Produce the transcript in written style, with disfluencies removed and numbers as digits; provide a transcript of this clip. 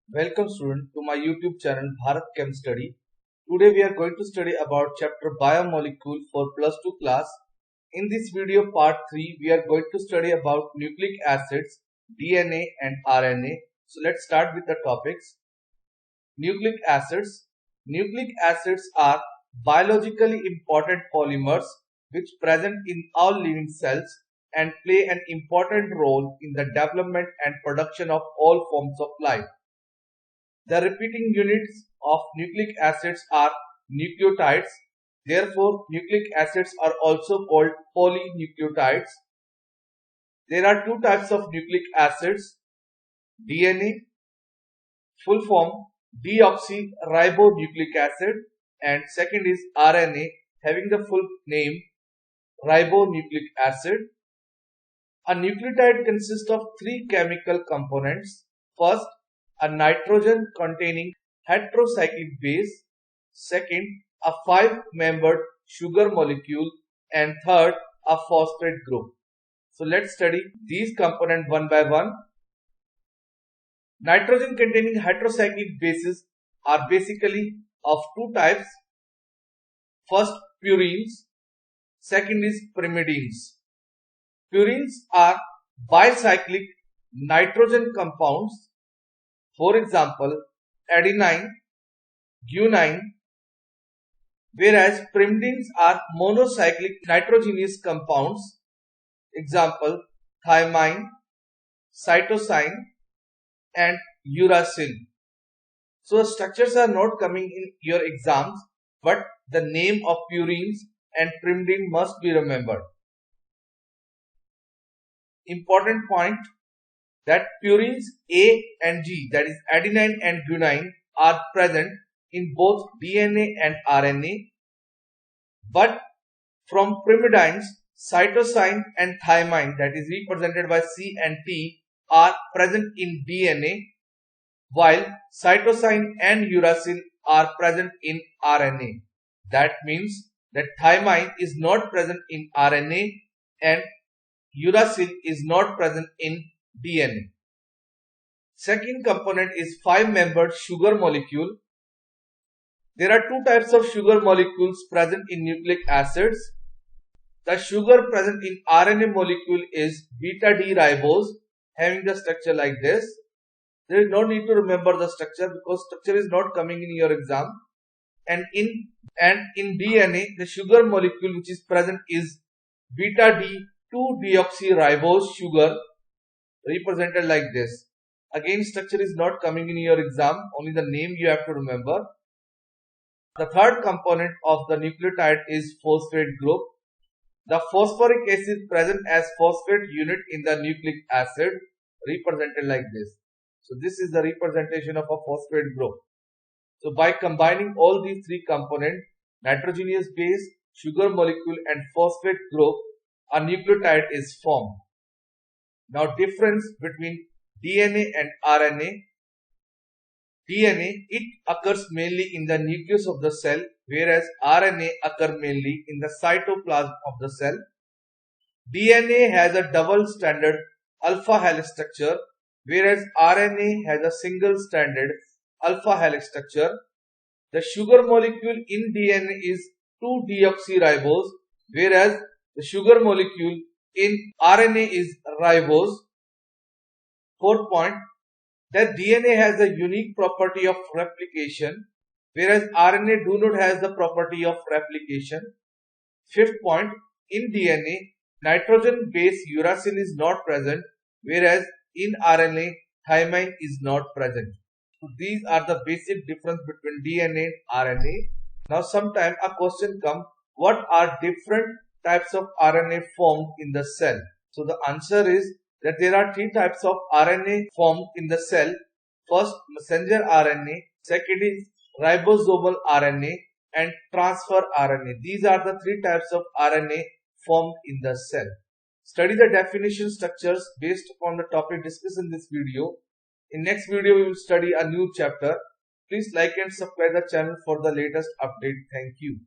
Welcome student to my YouTube channel Bharat Chem Study. Today we are going to study about chapter Biomolecule for plus 2 class. In this video part 3 we are going to study about nucleic acids, DNA and RNA. So let's start with the topics. Nucleic acids. Nucleic acids are biologically important polymers which present in all living cells and play an important role in the development and production of all forms of life. The repeating units of nucleic acids are nucleotides. Therefore, nucleic acids are also called polynucleotides. There are two types of nucleic acids: DNA, full form deoxyribonucleic acid, and second is RNA, having the full name ribonucleic acid. A nucleotide consists of three chemical components. First, a nitrogen containing heterocyclic base, second a 5-membered sugar molecule, and third a phosphate group. So let's study these components one by one. Nitrogen containing heterocyclic bases are basically of two types. First, purines, second is pyrimidines. Purines are bicyclic nitrogen compounds. For example, adenine, guanine, whereas pyrimidines are monocyclic nitrogenous compounds. Example, thymine, cytosine and uracil. So structures are not coming in your exams, but the name of purines and pyrimidine must be remembered. Important point that purines A and G, that is adenine and guanine, are present in both DNA and RNA, but from pyrimidines, cytosine and thymine, that is represented by C and T, are present in DNA, while cytosine and uracil are present in RNA. That means that thymine is not present in RNA and uracil is not present in DNA. Second component is 5-membered sugar molecule. There are two types of sugar molecules present in nucleic acids. The sugar present in RNA molecule is beta D ribose, having the structure like this. There is no need to remember the structure because structure is not coming in your exam. And in DNA, the sugar molecule which is present is beta D 2-deoxyribose sugar, represented like this. Again, structure is not coming in your exam, only the name you have to remember. The third component of the nucleotide is phosphate group. The phosphoric acid present as phosphate unit in the nucleic acid, represented like this. So this is the representation of a phosphate group. So by combining all these three components, nitrogenous base, sugar molecule and phosphate group, a nucleotide is formed. Now difference between DNA and RNA. DNA, it occurs mainly in the nucleus of the cell, whereas RNA occur mainly in the cytoplasm of the cell. DNA has a double-stranded alpha helix structure, whereas RNA has a single-stranded alpha helix structure. The sugar molecule in DNA is 2-deoxyribose, whereas the sugar molecule in RNA is ribose. Fourth point, that DNA has a unique property of replication, whereas RNA do not have the property of replication. Fifth point, in DNA, nitrogen base uracil is not present, whereas in RNA, thymine is not present. So these are the basic difference between DNA and RNA. Now sometime a question comes, what are different types of RNA formed in the cell? So the answer is that there are three types of RNA formed in the cell. First, messenger RNA, second is ribosomal RNA and transfer RNA. These are the three types of RNA formed in the cell. Study the definition structures based upon the topic discussed in this video. In next video we will study a new chapter. Please like and subscribe the channel for the latest update. Thank you.